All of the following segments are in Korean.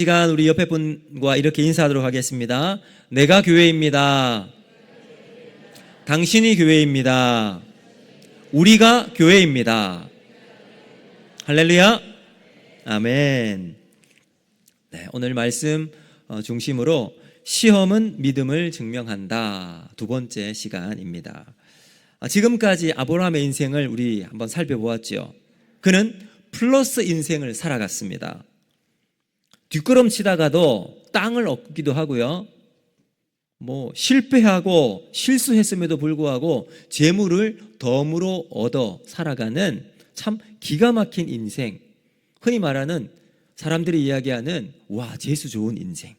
시간 우리 옆에 분과 이렇게 인사하도록 하겠습니다. 내가 교회입니다. 당신이 교회입니다. 우리가 교회입니다. 할렐루야. 아멘. 네, 오늘 말씀 중심으로 시험은 믿음을 증명한다. 두 번째 시간입니다. 지금까지 아브라함의 인생을 우리 한번 살펴보았죠. 그는 플러스 인생을 살아갔습니다. 뒷걸음치다가도 땅을 얻기도 하고요. 실패하고 실수했음에도 불구하고 재물을 덤으로 얻어 살아가는 참 기가 막힌 인생. 흔히 말하는 사람들이 이야기하는 재수 좋은 인생.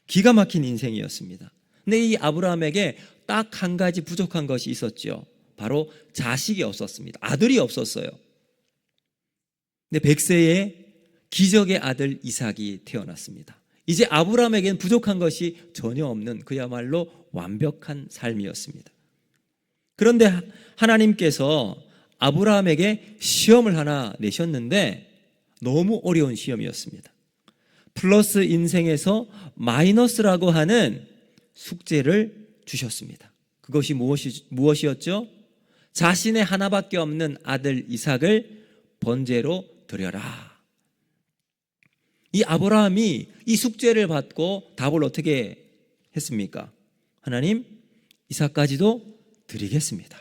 기가 막힌 인생이었습니다. 근데 이 아브라함에게 딱 한 가지 부족한 것이 있었죠. 바로 자식이 없었습니다. 아들이 없었어요. 근데 100세에 기적의 아들 이삭이 태어났습니다. 이제 아브라함에게는 부족한 것이 전혀 없는 그야말로 완벽한 삶이었습니다. 그런데 하나님께서 아브라함에게 시험을 하나 내셨는데 너무 어려운 시험이었습니다. 플러스 인생에서 마이너스라고 하는 숙제를 주셨습니다. 그것이 무엇이었죠? 자신의 하나밖에 없는 아들 이삭을 번제로 드려라. 이 아브라함이 이 숙제를 받고 답을 어떻게 했습니까? 하나님, 이삭까지도 드리겠습니다.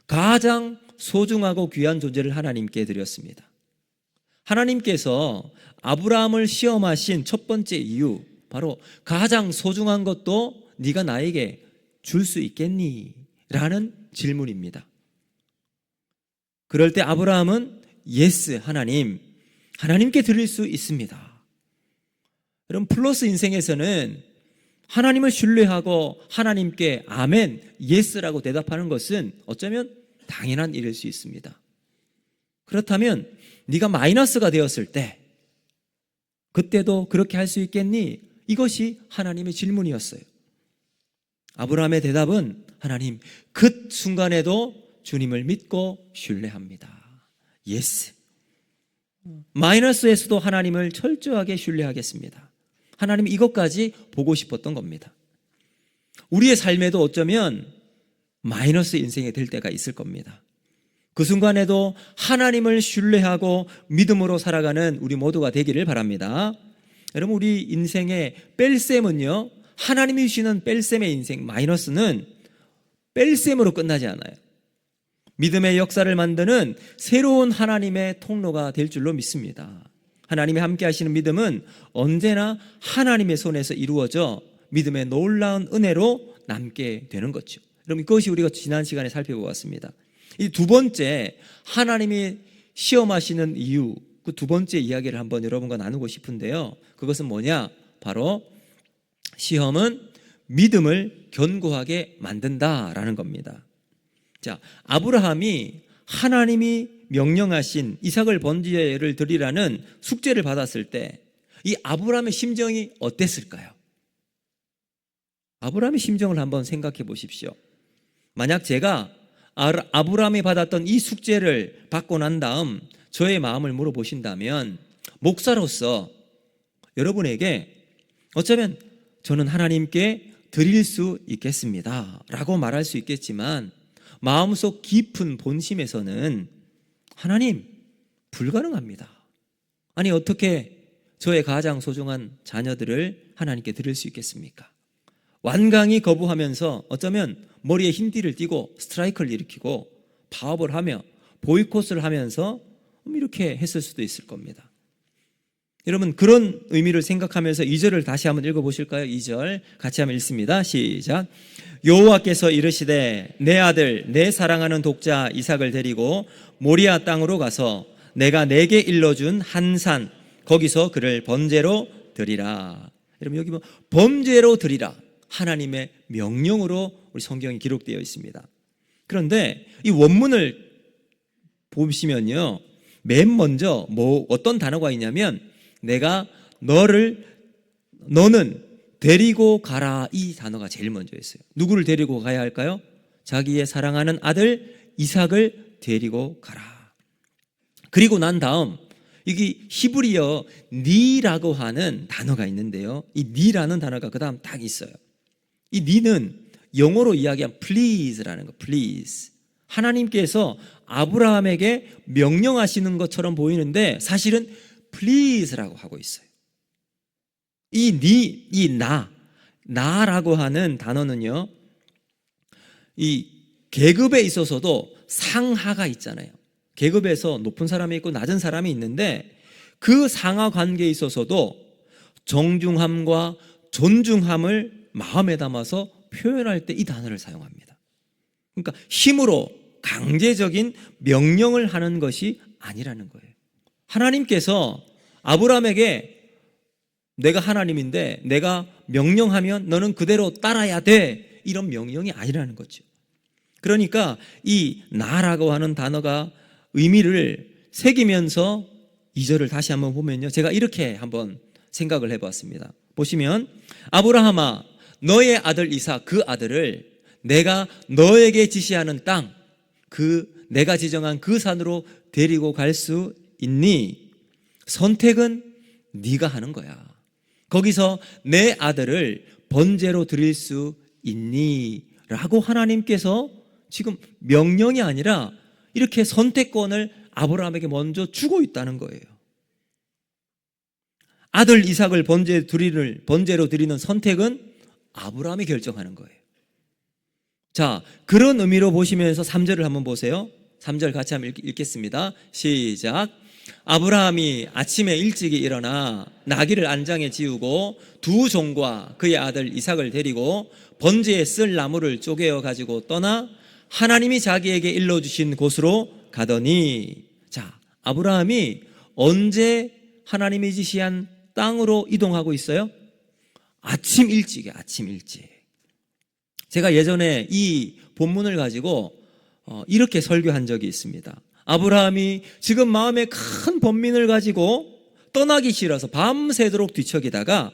가장 소중하고 귀한 존재를 하나님께 드렸습니다. 하나님께서 아브라함을 시험하신 첫 번째 이유, 바로 가장 소중한 것도 네가 나에게 줄 수 있겠니? 라는 질문입니다. 그럴 때 아브라함은 예스, 하나님께 드릴 수 있습니다. 여러분, 플러스 인생에서는 하나님을 신뢰하고 하나님께 아멘, 예스라고 대답하는 것은 어쩌면 당연한 일일 수 있습니다. 그렇다면 네가 마이너스가 되었을 때 그때도 그렇게 할 수 있겠니? 이것이 하나님의 질문이었어요. 아브라함의 대답은 하나님, 그 순간에도 주님을 믿고 신뢰합니다. 예스. 마이너스에서도 하나님을 철저하게 신뢰하겠습니다. 하나님 이것까지 보고 싶었던 겁니다. 우리의 삶에도 어쩌면 마이너스 인생이 될 때가 있을 겁니다. 그 순간에도 하나님을 신뢰하고 믿음으로 살아가는 우리 모두가 되기를 바랍니다. 여러분, 우리 인생의 뺄셈은요, 하나님이 주시는 뺄셈의 인생, 마이너스는 뺄셈으로 끝나지 않아요. 믿음의 역사를 만드는 새로운 하나님의 통로가 될 줄로 믿습니다. 하나님이 함께 하시는 믿음은 언제나 하나님의 손에서 이루어져 믿음의 놀라운 은혜로 남게 되는 거죠. 여러분, 그것이 우리가 지난 시간에 살펴보았습니다. 이 두 번째, 하나님이 시험하시는 이유, 그 두 번째 이야기를 한번 여러분과 나누고 싶은데요. 그것은 뭐냐? 바로 시험은 믿음을 견고하게 만든다라는 겁니다. 자, 아브라함이 하나님이 명령하신 이삭을 번제를 드리라는 숙제를 받았을 때 이 아브라함의 심정이 어땠을까요? 아브라함의 심정을 한번 생각해 보십시오. 만약 제가 아브라함이 받았던 이 숙제를 받고 난 다음 저의 마음을 물어보신다면, 목사로서 여러분에게 어쩌면 저는 하나님께 드릴 수 있겠습니다 라고 말할 수 있겠지만, 마음속 깊은 본심에서는 하나님, 불가능합니다. 아니, 어떻게 저의 가장 소중한 자녀들을 하나님께 드릴 수 있겠습니까? 완강히 거부하면서 어쩌면 머리에 흰띠를 띠고 스트라이크를 일으키고 파업을 하며 보이콧을 하면서 이렇게 했을 수도 있을 겁니다. 여러분, 그런 의미를 생각하면서 2절을 다시 한번 읽어보실까요? 2절 같이 한번 읽습니다. 시작. 여호와께서 이르시되 내 아들 내 사랑하는 독자 이삭을 데리고 모리아 땅으로 가서 내가 내게 일러준 한 산 거기서 그를 번제로 드리라. 여러분, 여기 번제로 드리라, 하나님의 명령으로 우리 성경이 기록되어 있습니다. 그런데 이 원문을 보시면요, 맨 먼저 어떤 단어가 있냐면 내가 너는 데리고 가라, 이 단어가 제일 먼저 있어요. 누구를 데리고 가야 할까요? 자기의 사랑하는 아들 이삭을 데리고 가라. 그리고 난 다음 이게 히브리어 니라고 하는 단어가 있는데요. 이 니라는 단어가 그 다음 딱 있어요. 이 니는 영어로 이야기한 please라는 거, please. 하나님께서 아브라함에게 명령하시는 것처럼 보이는데 사실은 please라고 하고 있어요. 나라고 하는 단어는요, 이 계급에 있어서도 상하가 있잖아요. 계급에서 높은 사람이 있고 낮은 사람이 있는데 그 상하 관계에 있어서도 정중함과 존중함을 마음에 담아서 표현할 때 이 단어를 사용합니다. 그러니까 힘으로 강제적인 명령을 하는 것이 아니라는 거예요. 하나님께서 아브라함에게 내가 하나님인데 내가 명령하면 너는 그대로 따라야 돼, 이런 명령이 아니라는 거죠. 그러니까 이 나라고 하는 단어가 의미를 새기면서 2절을 다시 한번 보면요, 제가 이렇게 한번 생각을 해봤습니다. 보시면 아브라함아, 너의 아들 이삭, 그 아들을 내가 너에게 지시하는 땅, 그 내가 지정한 그 산으로 데리고 갈 수 있니? 선택은 네가 하는 거야. 거기서 내 아들을 번제로 드릴 수 있니? 라고 하나님께서 지금 명령이 아니라 이렇게 선택권을 아브라함에게 먼저 주고 있다는 거예요. 아들 이삭을 번제로 드리는 선택은 아브라함이 결정하는 거예요. 자, 그런 의미로 보시면서 3절을 한번 보세요. 3절 같이 한번 읽겠습니다. 시작. 아브라함이 아침에 일찍이 일어나 나귀를 안장에 지우고 두 종과 그의 아들 이삭을 데리고 번제에 쓸 나무를 쪼개어 가지고 떠나 하나님이 자기에게 일러주신 곳으로 가더니, 자, 아브라함이 언제 하나님이 지시한 땅으로 이동하고 있어요? 아침 일찍이에요. 아침 일찍. 제가 예전에 이 본문을 가지고 이렇게 설교한 적이 있습니다. 아브라함이 지금 마음에 큰 번민을 가지고 떠나기 싫어서 밤새도록 뒤척이다가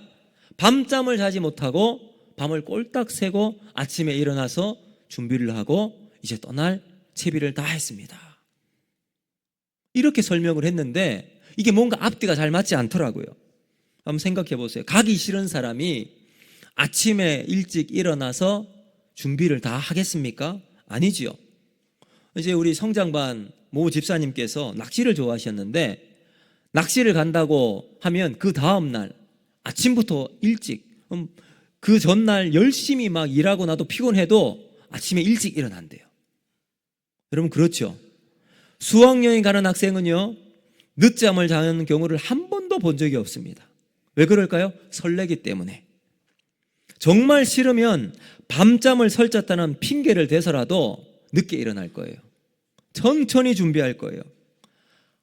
밤잠을 자지 못하고 밤을 꼴딱 새고 아침에 일어나서 준비를 하고 이제 떠날 채비를 다 했습니다. 이렇게 설명을 했는데 이게 뭔가 앞뒤가 잘 맞지 않더라고요. 한번 생각해 보세요. 가기 싫은 사람이 아침에 일찍 일어나서 준비를 다 하겠습니까? 아니지요. 이제 우리 성장반 모 집사님께서 낚시를 좋아하셨는데 낚시를 간다고 하면 그 다음날 아침부터 일찍, 그 전날 열심히 막 일하고 나도 피곤해도 아침에 일찍 일어난대요. 여러분, 그렇죠? 수학여행 가는 학생은요, 늦잠을 자는 경우를 한 번도 본 적이 없습니다. 왜 그럴까요? 설레기 때문에. 정말 싫으면 밤잠을 설쳤다는 핑계를 대서라도 늦게 일어날 거예요. 천천히 준비할 거예요.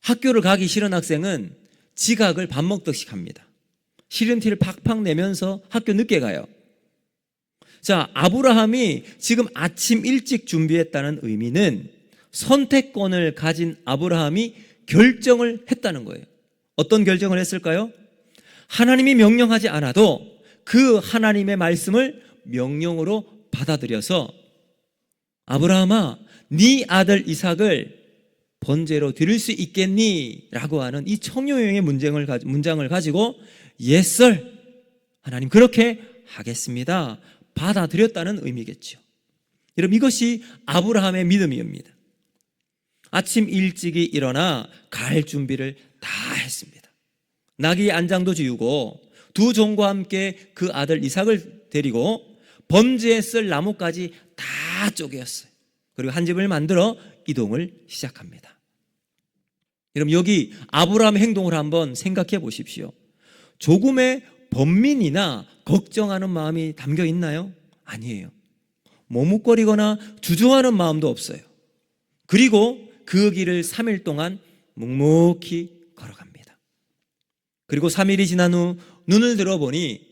학교를 가기 싫은 학생은 지각을 밥 먹듯이 합니다. 싫은 티를 팍팍 내면서 학교 늦게 가요. 자, 아브라함이 지금 아침 일찍 준비했다는 의미는 선택권을 가진 아브라함이 결정을 했다는 거예요. 어떤 결정을 했을까요? 하나님이 명령하지 않아도 그 하나님의 말씀을 명령으로 받아들여서 아브라함아, 네 아들 이삭을 번제로 드릴 수 있겠니? 라고 하는 이 청요형의 문장을 가지고 Yes, sir. 하나님 그렇게 하겠습니다. 받아들였다는 의미겠죠. 여러분, 이것이 아브라함의 믿음입니다. 아침 일찍이 일어나 갈 준비를 다 했습니다. 나귀 안장도 지우고 두 종과 함께 그 아들 이삭을 데리고 번제에 쓸 나무까지 다 쪼개었어요. 그리고 한 집을 만들어 이동을 시작합니다. 여러분, 여기 아브라함의 행동을 한번 생각해 보십시오. 조금의 번민이나 걱정하는 마음이 담겨 있나요? 아니에요. 머뭇거리거나 주저하는 마음도 없어요. 그리고 그 길을 3일 동안 묵묵히 걸어갑니다. 그리고 3일이 지난 후 눈을 들어보니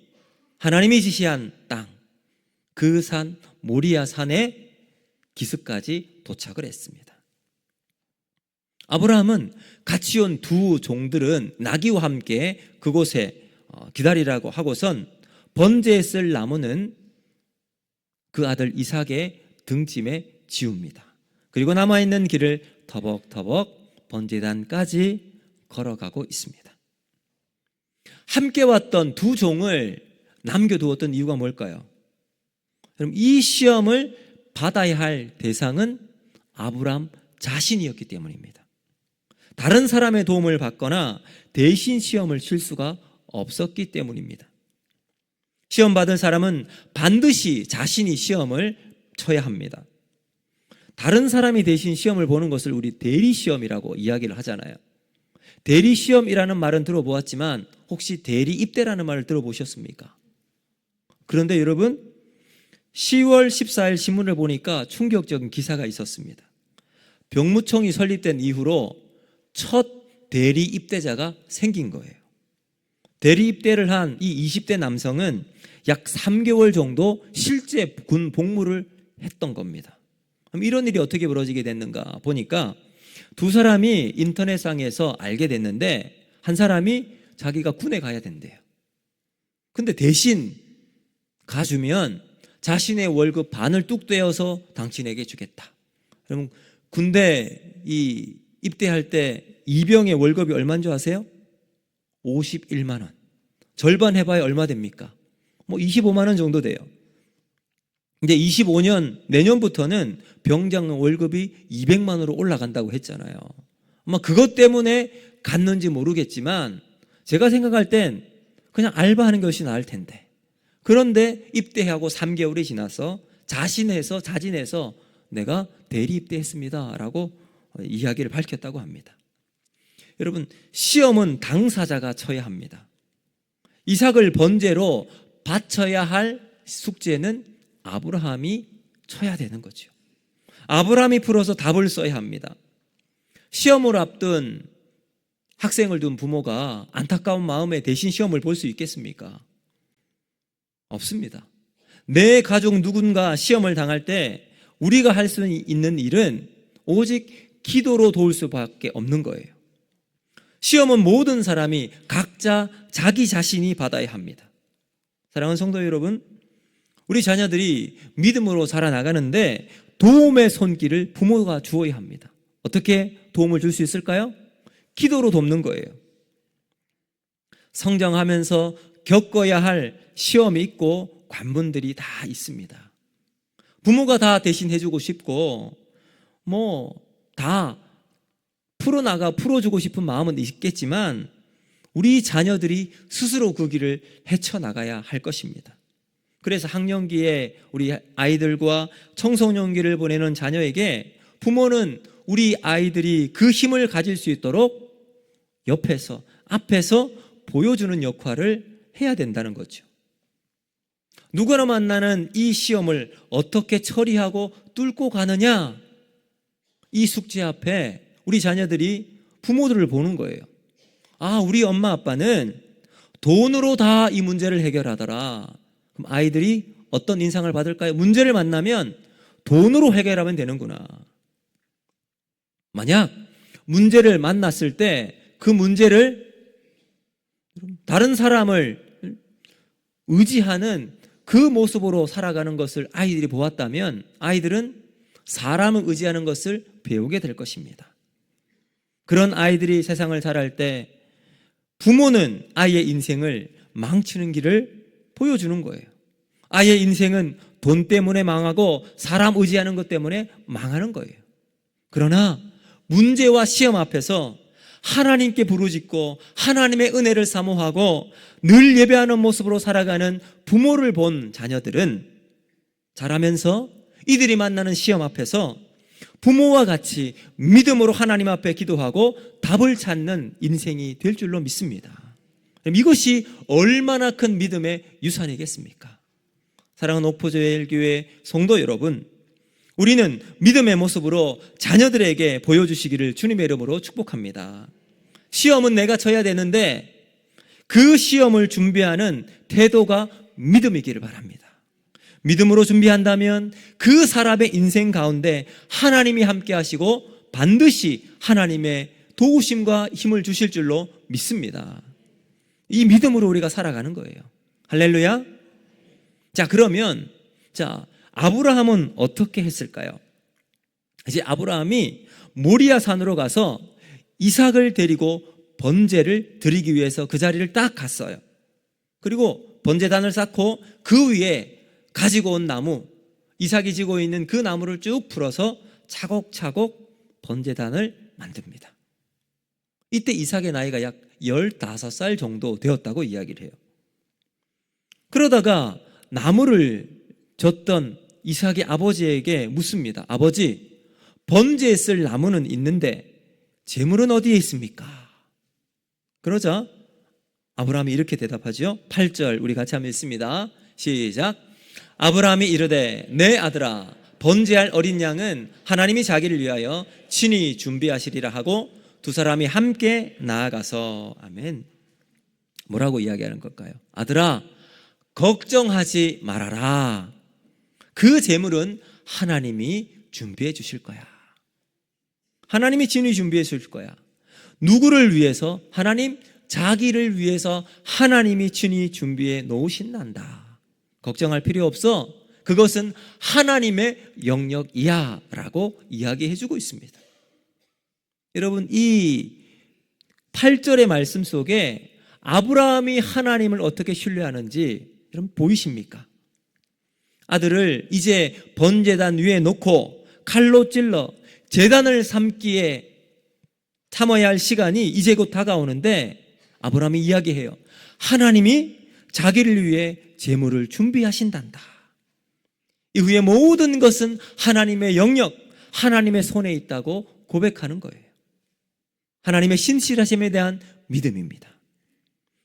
하나님이 지시한 땅, 그 산 모리아 산에 기슭까지 도착을 했습니다. 아브라함은 같이 온 두 종들은 나귀와 함께 그곳에 기다리라고 하고선 번제에 쓸 나무는 그 아들 이삭의 등짐에 지웁니다. 그리고 남아있는 길을 터벅터벅 번제단까지 걸어가고 있습니다. 함께 왔던 두 종을 남겨두었던 이유가 뭘까요? 그럼 이 시험을 받아야 할 대상은 아브람 자신이었기 때문입니다. 다른 사람의 도움을 받거나 대신 시험을 칠 수가 없었기 때문입니다. 시험 받을 사람은 반드시 자신이 시험을 쳐야 합니다. 다른 사람이 대신 시험을 보는 것을 우리 대리시험이라고 이야기를 하잖아요. 대리시험이라는 말은 들어보았지만 혹시 대리입대라는 말을 들어보셨습니까? 그런데 여러분, 10월 14일 신문을 보니까 충격적인 기사가 있었습니다. 병무청이 설립된 이후로 첫 대리입대자가 생긴 거예요. 대리입대를 한 이 20대 남성은 약 3개월 정도 실제 군 복무를 했던 겁니다. 그럼 이런 일이 어떻게 벌어지게 됐는가 보니까 두 사람이 인터넷상에서 알게 됐는데 한 사람이 자기가 군에 가야 된대요. 근데 대신 가주면 자신의 월급 반을 뚝 떼어서 당신에게 주겠다. 그러면 군대 입대할 때 이병의 월급이 얼마인 줄 아세요? 51만 원. 절반 해봐야 얼마 됩니까? 25만 원 정도 돼요. 이제 25년 내년부터는 병장 월급이 200만 원으로 올라간다고 했잖아요. 아마 그것 때문에 갔는지 모르겠지만 제가 생각할 땐 그냥 알바하는 것이 나을 텐데. 그런데 입대하고 3개월이 지나서 자진해서 내가 대리 입대했습니다 라고 이야기를 밝혔다고 합니다. 여러분, 시험은 당사자가 쳐야 합니다. 이삭을 번제로 바쳐야 할 숙제는 아브라함이 쳐야 되는 거죠. 아브라함이 풀어서 답을 써야 합니다. 시험을 앞둔 학생을 둔 부모가 안타까운 마음에 대신 시험을 볼 수 있겠습니까? 없습니다. 내 가족 누군가 시험을 당할 때 우리가 할 수 있는 일은 오직 기도로 도울 수밖에 없는 거예요. 시험은 모든 사람이 각자 자기 자신이 받아야 합니다. 사랑하는 성도 여러분, 우리 자녀들이 믿음으로 자라나가는데 도움의 손길을 부모가 주어야 합니다. 어떻게 도움을 줄 수 있을까요? 기도로 돕는 거예요. 성장하면서 겪어야 할 시험이 있고 관문들이 다 있습니다. 부모가 다 대신 해주고 싶고 다 풀어주고 싶은 마음은 있겠지만 우리 자녀들이 스스로 그 길을 헤쳐나가야 할 것입니다. 그래서 학령기에 우리 아이들과 청소년기를 보내는 자녀에게 부모는 우리 아이들이 그 힘을 가질 수 있도록 옆에서, 앞에서 보여주는 역할을 해야 된다는 거죠. 누구나 만나는 이 시험을 어떻게 처리하고 뚫고 가느냐, 이 숙제 앞에 우리 자녀들이 부모들을 보는 거예요. 우리 엄마 아빠는 돈으로 다 이 문제를 해결하더라. 그럼 아이들이 어떤 인상을 받을까요? 문제를 만나면 돈으로 해결하면 되는구나. 만약 문제를 만났을 때 그 문제를 다른 사람을 의지하는 그 모습으로 살아가는 것을 아이들이 보았다면 아이들은 사람을 의지하는 것을 배우게 될 것입니다. 그런 아이들이 세상을 자랄 때 부모는 아이의 인생을 망치는 길을 보여주는 거예요. 아이의 인생은 돈 때문에 망하고 사람 의지하는 것 때문에 망하는 거예요. 그러나 문제와 시험 앞에서 하나님께 부르짖고 하나님의 은혜를 사모하고 늘 예배하는 모습으로 살아가는 부모를 본 자녀들은 자라면서 이들이 만나는 시험 앞에서 부모와 같이 믿음으로 하나님 앞에 기도하고 답을 찾는 인생이 될 줄로 믿습니다. 이것이 얼마나 큰 믿음의 유산이겠습니까? 사랑하는 옥포조엘교회 성도 여러분, 우리는 믿음의 모습으로 자녀들에게 보여주시기를 주님의 이름으로 축복합니다. 시험은 내가 쳐야 되는데 그 시험을 준비하는 태도가 믿음이기를 바랍니다. 믿음으로 준비한다면 그 사람의 인생 가운데 하나님이 함께 하시고 반드시 하나님의 도우심과 힘을 주실 줄로 믿습니다. 이 믿음으로 우리가 살아가는 거예요. 할렐루야. 그러면 아브라함은 어떻게 했을까요? 이제 아브라함이 모리아 산으로 가서 이삭을 데리고 번제를 드리기 위해서 그 자리를 딱 갔어요. 그리고 번제단을 쌓고 그 위에 가지고 온 나무, 이삭이 지고 있는 그 나무를 쭉 풀어서 차곡차곡 번제단을 만듭니다. 이때 이삭의 나이가 약 15살 정도 되었다고 이야기를 해요. 그러다가 나무를 줬던 이삭의 아버지에게 묻습니다. 아버지, 번제에 쓸 나무는 있는데 제물은 어디에 있습니까? 그러자 아브라함이 이렇게 대답하죠. 8절 우리 같이 한번 읽습니다. 시작. 아브라함이 이르되 내 아들아, 번제할 어린 양은 하나님이 자기를 위하여 친히 준비하시리라 하고 두 사람이 함께 나아가서, 아멘. 뭐라고 이야기하는 걸까요? 아들아, 걱정하지 말아라. 그 제물은 하나님이 준비해 주실 거야. 하나님이 친히 준비해 주실 거야. 누구를 위해서? 하나님, 자기를 위해서 하나님이 친히 준비해 놓으신단다. 걱정할 필요 없어. 그것은 하나님의 영역이야 라고 이야기해 주고 있습니다. 여러분, 이 8절의 말씀 속에 아브라함이 하나님을 어떻게 신뢰하는지 여러분 보이십니까? 아들을 이제 번제단 위에 놓고 칼로 찔러 제단을 삼기에 참아야 할 시간이 이제 곧 다가오는데 아브라함이 이야기해요. 하나님이 자기를 위해 제물을 준비하신단다. 이후에 모든 것은 하나님의 영역, 하나님의 손에 있다고 고백하는 거예요. 하나님의 신실하심에 대한 믿음입니다.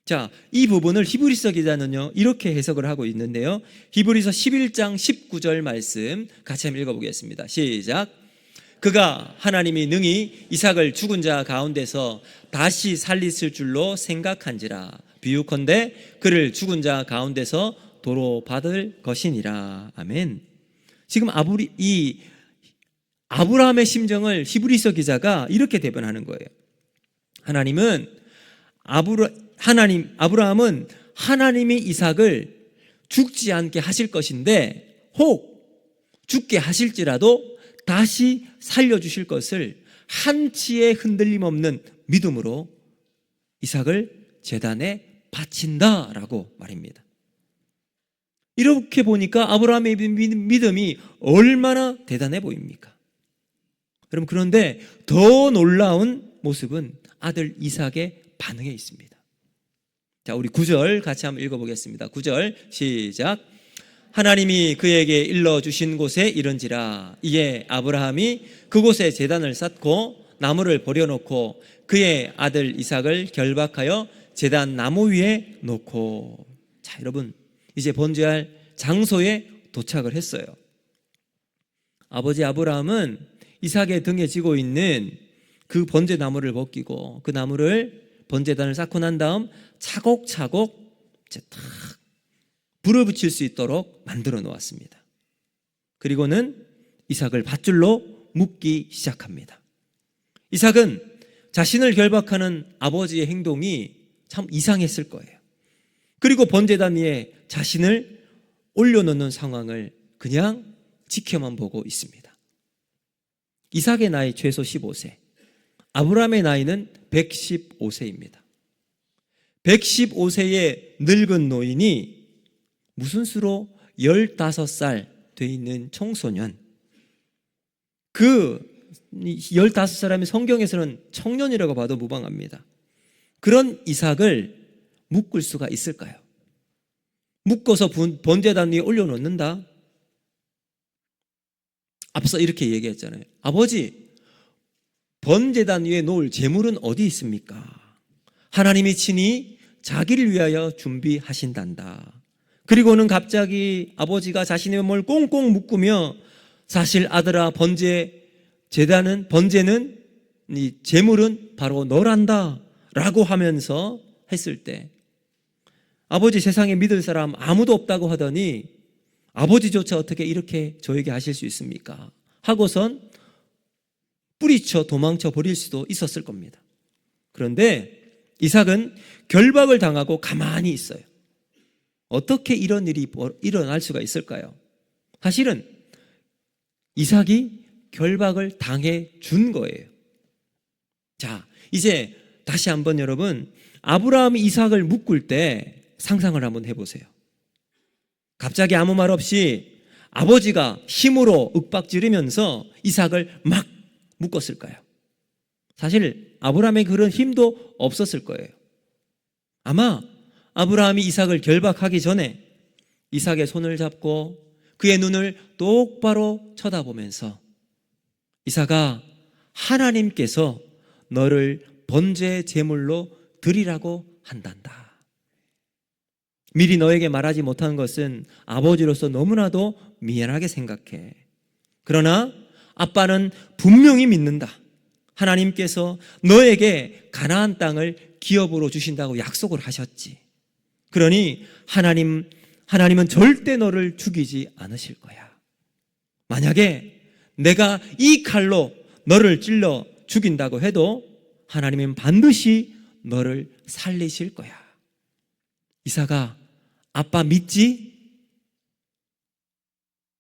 자, 이 부분을 히브리서 기자는요 이렇게 해석을 하고 있는데요. 히브리서 11장 19절 말씀 같이 한번 읽어보겠습니다. 시작. 그가 하나님이 능히 이삭을 죽은 자 가운데서 다시 살리실 줄로 생각한지라. 비유컨대 그를 죽은 자 가운데서 도로 받을 것이니라. 아멘. 지금 아브라함의 심정을 히브리서 기자가 이렇게 대변하는 거예요. 아브라함은 하나님이 이삭을 죽지 않게 하실 것인데 혹 죽게 하실지라도 다시 살려주실 것을 한치의 흔들림 없는 믿음으로 이삭을 제단에 바친다라고 말입니다. 이렇게 보니까 아브라함의 믿음이 얼마나 대단해 보입니까? 여러분, 그런데 더 놀라운 모습은 아들 이삭의 반응에 있습니다. 자, 우리 9절 같이 한번 읽어보겠습니다. 9절 시작. 하나님이 그에게 일러주신 곳에 이른지라. 이에 아브라함이 그곳에 제단을 쌓고 나무를 버려놓고 그의 아들 이삭을 결박하여 제단 나무 위에 놓고. 자, 여러분, 이제 번제할 장소에 도착을 했어요. 아버지 아브라함은 이삭의 등에 지고 있는 그 번제 나무를 벗기고 그 나무를 번제단을 쌓고 난 다음 차곡차곡 이제 탁 불을 붙일 수 있도록 만들어 놓았습니다. 그리고는 이삭을 밧줄로 묶기 시작합니다. 이삭은 자신을 결박하는 아버지의 행동이 참 이상했을 거예요. 그리고 번제단 위에 자신을 올려놓는 상황을 그냥 지켜만 보고 있습니다. 이삭의 나이 최소 15세, 아브라함의 나이는 115세입니다. 115세의 늙은 노인이 무슨 수로 15살 돼 있는 청소년, 그 15사람이 성경에서는 청년이라고 봐도 무방합니다. 그런 이삭을 묶을 수가 있을까요? 묶어서 번제단 위에 올려놓는다? 앞서 이렇게 얘기했잖아요. 아버지, 번제단 위에 놓을 제물은 어디 있습니까? 하나님이 친히 자기를 위하여 준비하신단다. 그리고는 갑자기 아버지가 자신의 몸을 꽁꽁 묶으며 사실 아들아, 번제는 이 제물은 바로 너란다 라고 하면서 했을 때 아버지, 세상에 믿을 사람 아무도 없다고 하더니 아버지조차 어떻게 이렇게 저에게 하실 수 있습니까? 하고선 뿌리쳐 도망쳐 버릴 수도 있었을 겁니다. 그런데 이삭은 결박을 당하고 가만히 있어요. 어떻게 이런 일이 일어날 수가 있을까요? 사실은 이삭이 결박을 당해 준 거예요. 자, 이제 다시 한번 여러분, 아브라함이 이삭을 묶을 때 상상을 한번 해보세요. 갑자기 아무 말 없이 아버지가 힘으로 윽박지르면서 이삭을 막 묶었을까요? 사실 아브라함의 그런 힘도 없었을 거예요. 아마 아브라함이 이삭을 결박하기 전에 이삭의 손을 잡고 그의 눈을 똑바로 쳐다보면서 이삭아, 하나님께서 너를 번제 제물로 드리라고 한단다. 미리 너에게 말하지 못한 것은 아버지로서 너무나도 미안하게 생각해. 그러나 아빠는 분명히 믿는다. 하나님께서 너에게 가나안 땅을 기업으로 주신다고 약속을 하셨지. 그러니 하나님은 절대 너를 죽이지 않으실 거야. 만약에 내가 이 칼로 너를 찔러 죽인다고 해도 하나님은 반드시 너를 살리실 거야. 이삭아, 아빠 믿지?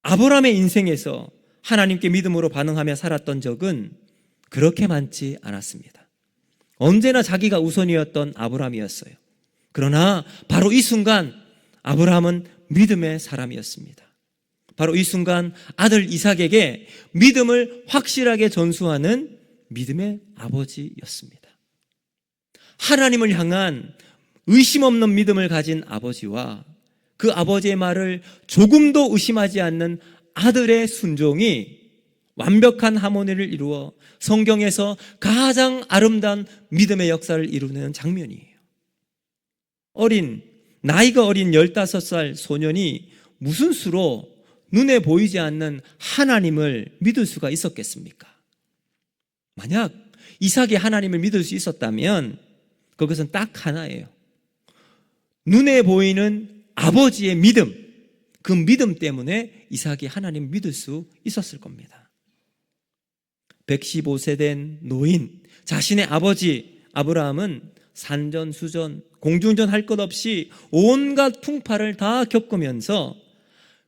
아브라함의 인생에서 하나님께 믿음으로 반응하며 살았던 적은 그렇게 많지 않았습니다. 언제나 자기가 우선이었던 아브라함이었어요. 그러나 바로 이 순간 아브라함은 믿음의 사람이었습니다. 바로 이 순간 아들 이삭에게 믿음을 확실하게 전수하는 믿음의 아버지였습니다. 하나님을 향한 의심 없는 믿음을 가진 아버지와 그 아버지의 말을 조금도 의심하지 않는 아들의 순종이 완벽한 하모니를 이루어 성경에서 가장 아름다운 믿음의 역사를 이루는 장면이에요. 나이가 어린 15살 소년이 무슨 수로 눈에 보이지 않는 하나님을 믿을 수가 있었겠습니까? 만약 이삭이 하나님을 믿을 수 있었다면 그것은 딱 하나예요. 눈에 보이는 아버지의 믿음, 그 믿음 때문에 이삭이 하나님을 믿을 수 있었을 겁니다. 115세 된 노인, 자신의 아버지 아브라함은 산전수전, 공중전 할 것 없이 온갖 풍파를 다 겪으면서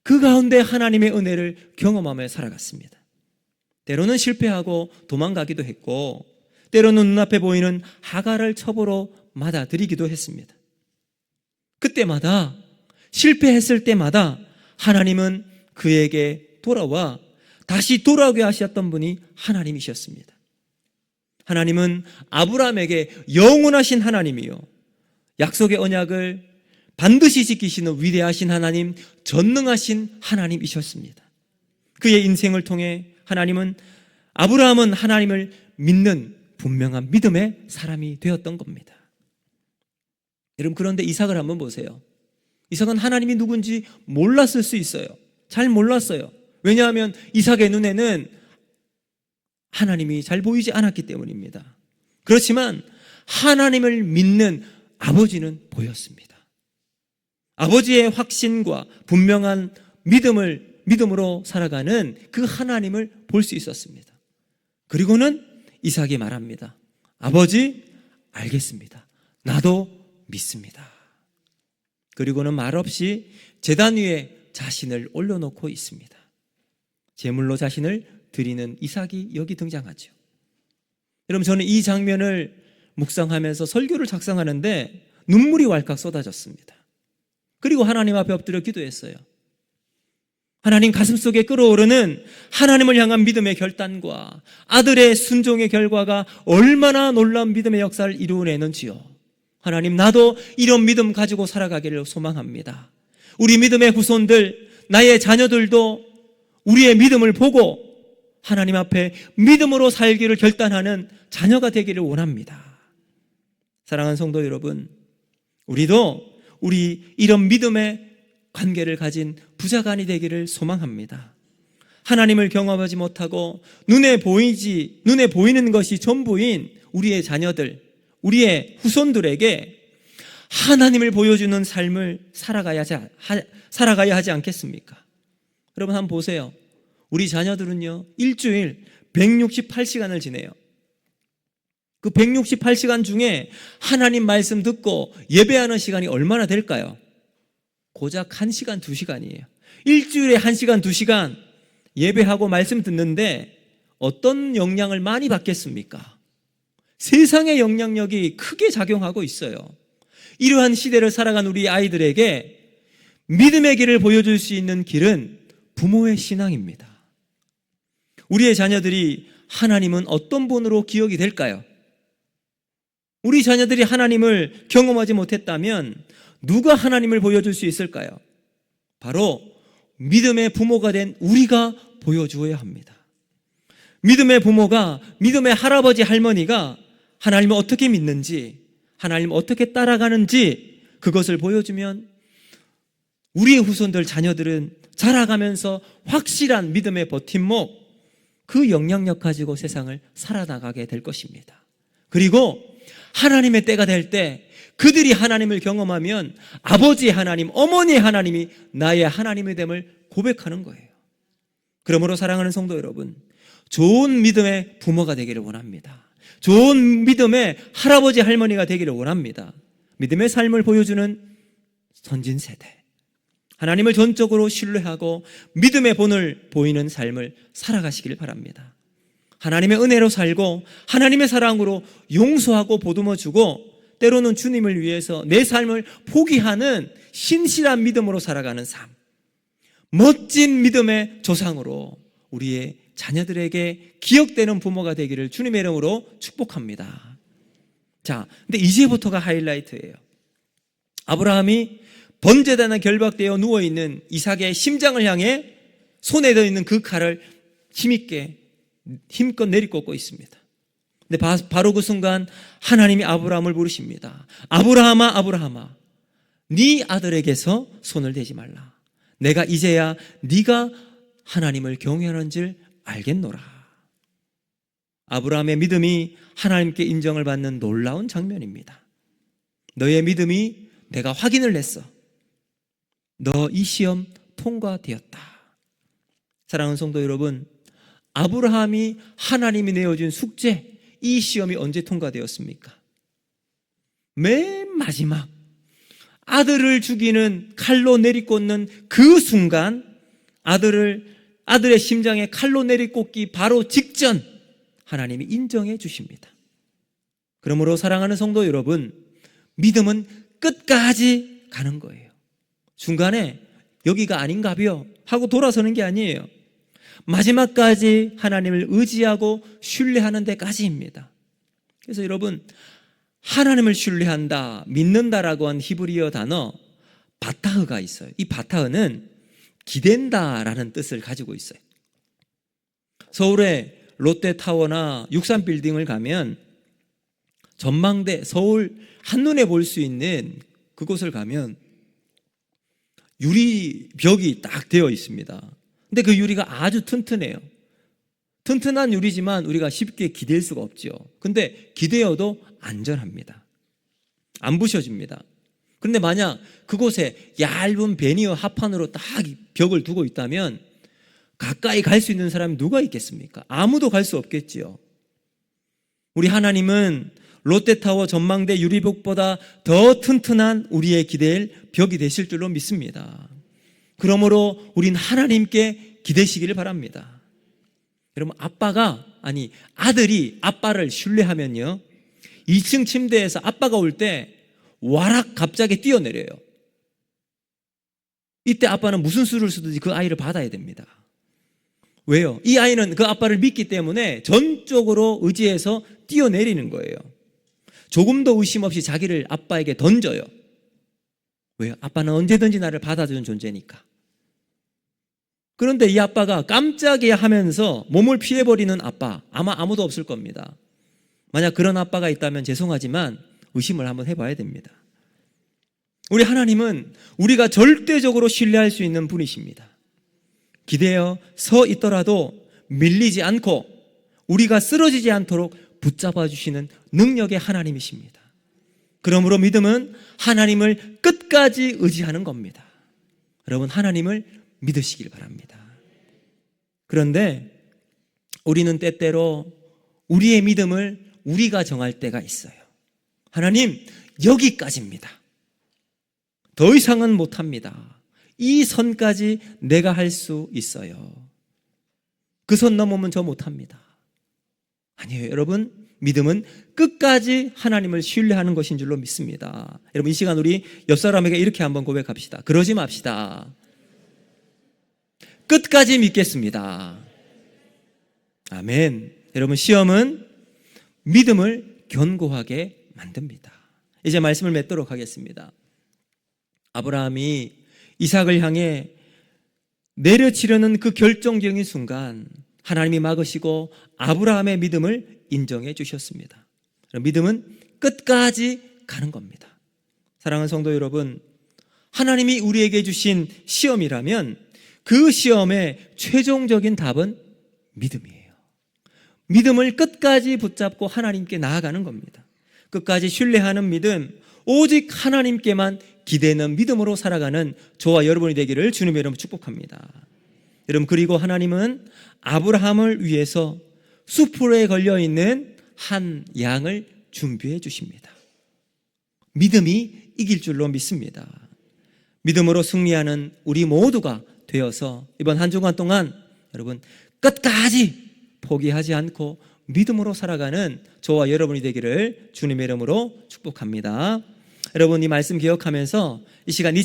그 가운데 하나님의 은혜를 경험하며 살아갔습니다. 때로는 실패하고 도망가기도 했고 때로는 눈앞에 보이는 하갈을 첩으로 맞아들이기도 했습니다. 그때마다 실패했을 때마다 하나님은 그에게 돌아와 다시 돌아오게 하셨던 분이 하나님이셨습니다. 하나님은 아브라함에게 영원하신 하나님이요, 약속의 언약을 반드시 지키시는 위대하신 하나님, 전능하신 하나님이셨습니다. 그의 인생을 통해 아브라함은 하나님을 믿는 분명한 믿음의 사람이 되었던 겁니다. 여러분, 그런데 이삭을 한번 보세요. 이삭은 하나님이 누군지 몰랐을 수 있어요. 잘 몰랐어요. 왜냐하면 이삭의 눈에는 하나님이 잘 보이지 않았기 때문입니다. 그렇지만 하나님을 믿는 아버지는 보였습니다. 아버지의 확신과 분명한 믿음으로 살아가는 그 하나님을 볼 수 있었습니다. 그리고는 이삭이 말합니다. 아버지, 알겠습니다. 나도 믿습니다. 그리고는 말없이 제단 위에 자신을 올려놓고 있습니다. 제물로 자신을 드리는 이삭이 여기 등장하죠. 여러분, 저는 이 장면을 묵상하면서 설교를 작성하는데 눈물이 왈칵 쏟아졌습니다. 그리고 하나님 앞에 엎드려 기도했어요. 하나님, 가슴속에 끓어오르는 하나님을 향한 믿음의 결단과 아들의 순종의 결과가 얼마나 놀라운 믿음의 역사를 이루어내는지요. 하나님, 나도 이런 믿음 가지고 살아가기를 소망합니다. 우리 믿음의 후손들, 나의 자녀들도 우리의 믿음을 보고 하나님 앞에 믿음으로 살기를 결단하는 자녀가 되기를 원합니다. 사랑하는 성도 여러분, 우리도 이런 믿음의 관계를 가진 부자간이 되기를 소망합니다. 하나님을 경험하지 못하고 눈에 보이는 것이 전부인 우리의 자녀들, 우리의 후손들에게 하나님을 보여주는 삶을 살아가야 하지 않겠습니까? 여러분, 한번 보세요. 우리 자녀들은요, 일주일 168시간을 지내요. 그 168시간 중에 하나님 말씀 듣고 예배하는 시간이 얼마나 될까요? 고작 1시간, 2시간이에요. 일주일에 1시간, 2시간 예배하고 말씀 듣는데 어떤 영향을 많이 받겠습니까? 세상의 영향력이 크게 작용하고 있어요. 이러한 시대를 살아간 우리 아이들에게 믿음의 길을 보여줄 수 있는 길은 부모의 신앙입니다. 우리의 자녀들이 하나님은 어떤 분으로 기억이 될까요? 우리 자녀들이 하나님을 경험하지 못했다면 누가 하나님을 보여줄 수 있을까요? 바로 믿음의 부모가 된 우리가 보여주어야 합니다. 믿음의 부모가, 믿음의 할아버지 할머니가 하나님을 어떻게 믿는지, 하나님을 어떻게 따라가는지 그것을 보여주면 우리의 후손들 자녀들은 자라가면서 확실한 믿음의 버팀목, 그 영향력 가지고 세상을 살아나가게 될 것입니다. 그리고 하나님의 때가 될 때 그들이 하나님을 경험하면 아버지의 하나님, 어머니의 하나님이 나의 하나님의 됨을 고백하는 거예요. 그러므로 사랑하는 성도 여러분, 좋은 믿음의 부모가 되기를 원합니다. 좋은 믿음의 할아버지 할머니가 되기를 원합니다. 믿음의 삶을 보여주는 선진 세대, 하나님을 전적으로 신뢰하고 믿음의 본을 보이는 삶을 살아가시길 바랍니다. 하나님의 은혜로 살고 하나님의 사랑으로 용서하고 보듬어주고 때로는 주님을 위해서 내 삶을 포기하는 신실한 믿음으로 살아가는 삶, 멋진 믿음의 조상으로 우리의 자녀들에게 기억되는 부모가 되기를 주님의 이름으로 축복합니다. 자, 근데 이제부터가 하이라이트예요. 아브라함이 번제단에 결박되어 누워있는 이삭의 심장을 향해 손에 들어있는 그 칼을 힘있게 힘껏 내리꽂고 있습니다. 근데 바로 그 순간 하나님이 아브라함을 부르십니다. 아브라함아, 아브라함아, 네 아들에게서 손을 대지 말라. 내가 이제야 네가 하나님을 경외하는 줄 알겠노라. 아브라함의 믿음이 하나님께 인정을 받는 놀라운 장면입니다. 너의 믿음이 내가 확인을 냈어. 너 이 시험 통과되었다. 사랑하는 성도 여러분, 아브라함이 하나님이 내어준 숙제, 이 시험이 언제 통과되었습니까? 맨 마지막 아들을 죽이는 칼로 내리꽂는 그 순간, 아들의 심장에 칼로 내리꽂기 바로 직전 하나님이 인정해 주십니다. 그러므로 사랑하는 성도 여러분, 믿음은 끝까지 가는 거예요. 중간에 여기가 아닌가벼 하고 돌아서는 게 아니에요. 마지막까지 하나님을 의지하고 신뢰하는 데까지입니다. 그래서 여러분, 하나님을 신뢰한다, 믿는다라고 한 히브리어 단어 바타흐가 있어요. 이 바타흐는 기댄다라는 뜻을 가지고 있어요. 서울의 롯데타워나 63빌딩을 가면 전망대, 서울 한눈에 볼 수 있는 그곳을 가면 유리벽이 딱 되어 있습니다. 근데 그 유리가 아주 튼튼해요. 튼튼한 유리지만 우리가 쉽게 기댈 수가 없죠. 근데 기대어도 안전합니다. 안 부셔집니다. 그런데 만약 그곳에 얇은 베니어 합판으로 딱 벽을 두고 있다면 가까이 갈 수 있는 사람이 누가 있겠습니까? 아무도 갈 수 없겠지요. 우리 하나님은 롯데타워 전망대 유리벽보다 더 튼튼한 우리의 기댈 벽이 되실 줄로 믿습니다. 그러므로 우린 하나님께 기대시기를 바랍니다. 여러분, 아들이 아빠를 신뢰하면요, 2층 침대에서 아빠가 올 때 와락 갑자기 뛰어내려요. 이때 아빠는 무슨 수를 쓰든지 그 아이를 받아야 됩니다. 왜요? 이 아이는 그 아빠를 믿기 때문에 전적으로 의지해서 뛰어내리는 거예요. 조금도 의심 없이 자기를 아빠에게 던져요. 왜요? 아빠는 언제든지 나를 받아주는 존재니까. 그런데 이 아빠가 깜짝이야 하면서 몸을 피해버리는 아빠, 아마 아무도 없을 겁니다. 만약 그런 아빠가 있다면 죄송하지만 의심을 한번 해봐야 됩니다. 우리 하나님은 우리가 절대적으로 신뢰할 수 있는 분이십니다. 기대어 서 있더라도 밀리지 않고 우리가 쓰러지지 않도록 붙잡아 주시는 능력의 하나님이십니다. 그러므로 믿음은 하나님을 끝까지 의지하는 겁니다. 여러분, 하나님을 믿으시길 바랍니다. 그런데 우리는 때때로 우리의 믿음을 우리가 정할 때가 있어요. 하나님, 여기까지입니다. 더 이상은 못합니다. 이 선까지 내가 할 수 있어요. 그 선 넘으면 저 못합니다. 아니에요, 여러분. 믿음은 끝까지 하나님을 신뢰하는 것인 줄로 믿습니다. 여러분, 이 시간 우리 옆 사람에게 이렇게 한번 고백합시다. 그러지 맙시다. 끝까지 믿겠습니다. 아멘. 여러분, 시험은 믿음을 견고하게 만듭니다. 이제 말씀을 맺도록 하겠습니다. 아브라함이 이삭을 향해 내려치려는 그 결정적인 순간 하나님이 막으시고 아브라함의 믿음을 인정해 주셨습니다. 믿음은 끝까지 가는 겁니다. 사랑하는 성도 여러분, 하나님이 우리에게 주신 시험이라면 그 시험의 최종적인 답은 믿음이에요. 믿음을 끝까지 붙잡고 하나님께 나아가는 겁니다. 끝까지 신뢰하는 믿음, 오직 하나님께만 기대는 믿음으로 살아가는 저와 여러분이 되기를 주님의 이름으로 축복합니다. 여러분, 그리고 하나님은 아브라함을 위해서 수풀에 걸려있는 한 양을 준비해 주십니다. 믿음이 이길 줄로 믿습니다. 믿음으로 승리하는 우리 모두가 되어서 이번 한 주간 동안 여러분 끝까지 포기하지 않고 믿음으로 살아가는 저와 여러분이 되기를 주님의 이름으로 축복합니다. 여러분, 이 말씀 기억하면서 이 시간